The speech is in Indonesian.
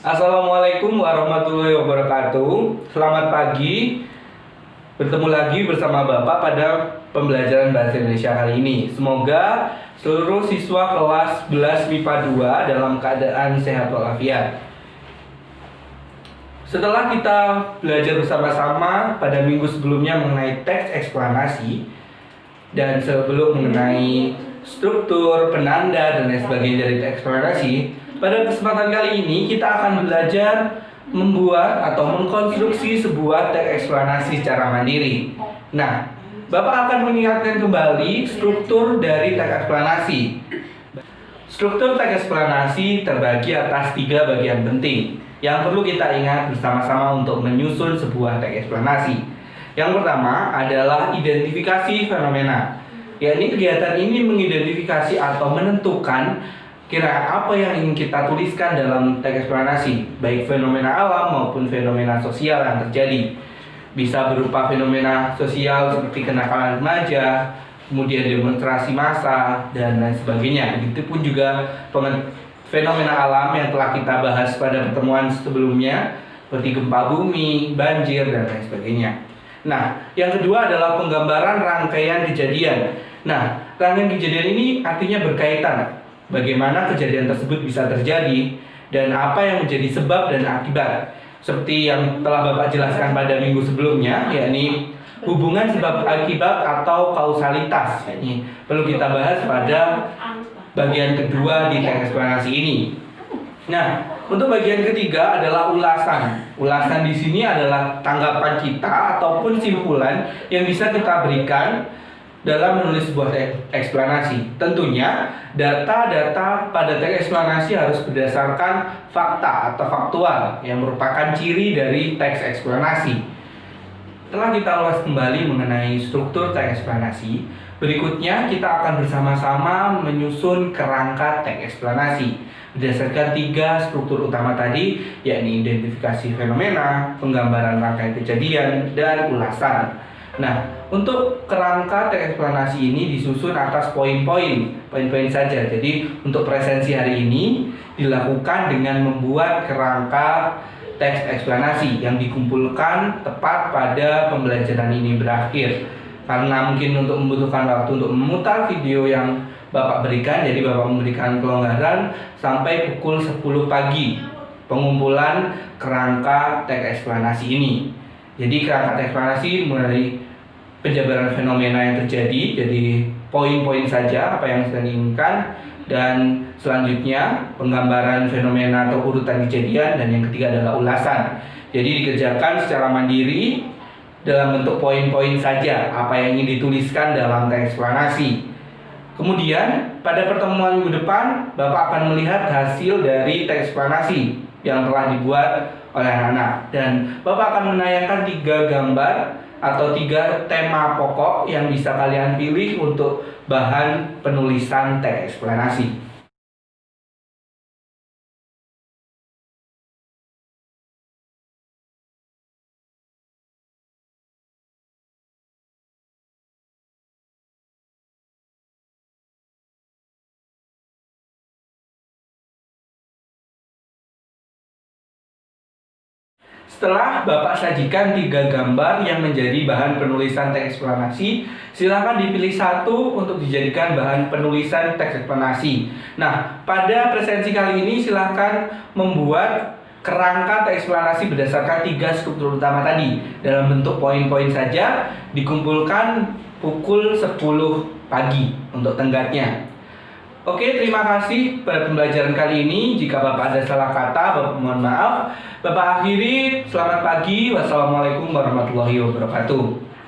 Assalamualaikum warahmatullahi wabarakatuh. Selamat pagi. Bertemu lagi bersama Bapak pada pembelajaran Bahasa Indonesia kali ini. Semoga seluruh siswa kelas 11 MIPA 2 dalam keadaan sehat walafiat. Setelah kita belajar bersama-sama pada minggu sebelumnya mengenai teks eksplanasi dan sebelum mengenai struktur, penanda, dan lain sebagainya dari teks eksplanasi, pada kesempatan kali ini kita akan belajar membuat atau mengkonstruksi sebuah teks eksplanasi secara mandiri. Nah, Bapak akan mengingatkan kembali struktur dari teks eksplanasi. Struktur teks eksplanasi terbagi atas 3 bagian penting yang perlu kita ingat bersama-sama untuk menyusun sebuah teks eksplanasi. Yang pertama adalah identifikasi fenomena. Yakni kegiatan ini mengidentifikasi atau menentukan kira apa yang ingin kita tuliskan dalam teks eksplanasi, baik fenomena alam maupun fenomena sosial yang terjadi. Bisa berupa fenomena sosial seperti kenakalan remaja, kemudian demonstrasi massa, dan lain sebagainya. Begitupun juga fenomena alam yang telah kita bahas pada pertemuan sebelumnya, seperti gempa bumi, banjir, dan lain sebagainya. Nah, yang kedua adalah penggambaran rangkaian kejadian. Nah, rangkaian kejadian ini artinya berkaitan. Bagaimana kejadian tersebut bisa terjadi dan apa yang menjadi sebab dan akibat. Seperti yang telah Bapak jelaskan pada minggu sebelumnya, yakni hubungan sebab akibat atau kausalitas. Ini perlu kita bahas pada bagian kedua di teks eksplanasi ini. Nah, untuk bagian ketiga adalah ulasan. Ulasan di sini adalah tanggapan kita ataupun simpulan yang bisa kita berikan dalam menulis sebuah teks eksplanasi. Tentunya data-data pada teks eksplanasi harus berdasarkan fakta atau faktual yang merupakan ciri dari teks eksplanasi. Setelah kita ulas kembali mengenai struktur teks eksplanasi, berikutnya kita akan bersama-sama menyusun kerangka teks eksplanasi berdasarkan 3 struktur utama tadi, yakni identifikasi fenomena, penggambaran rangkaian kejadian, dan ulasan. Nah, untuk kerangka teks eksplanasi ini disusun atas poin-poin saja. Jadi untuk presensi hari ini dilakukan dengan membuat kerangka teks eksplanasi yang dikumpulkan tepat pada pembelajaran ini berakhir. Karena mungkin untuk membutuhkan waktu untuk memutar video yang Bapak berikan, jadi Bapak memberikan kelonggaran sampai pukul 10 pagi pengumpulan kerangka teks eksplanasi ini. Jadi kerangka teks eksplanasi mulai penjabaran fenomena yang terjadi, jadi poin-poin saja apa yang sedang diinginkan, dan selanjutnya penggambaran fenomena atau urutan kejadian, dan yang ketiga adalah ulasan. Jadi dikerjakan secara mandiri dalam bentuk poin-poin saja apa yang ingin dituliskan dalam teks eksplanasi. Kemudian pada pertemuan minggu depan Bapak akan melihat hasil dari teks eksplanasi yang telah dibuat oleh anak-anak, dan Bapak akan menayangkan 3 gambar atau 3 tema pokok yang bisa kalian pilih untuk bahan penulisan teks eksplanasi. Setelah Bapak sajikan 3 gambar yang menjadi bahan penulisan teks eksplanasi, silakan dipilih satu untuk dijadikan bahan penulisan teks eksplanasi. Nah, pada presensi kali ini silakan membuat kerangka teks eksplanasi berdasarkan 3 struktur utama tadi dalam bentuk poin-poin saja, dikumpulkan pukul 10 pagi untuk tenggatnya. Oke, terima kasih pada pembelajaran kali ini. Jika Bapak ada salah kata, Bapak mohon maaf. Bapak akhiri, selamat pagi. Wassalamualaikum warahmatullahi wabarakatuh.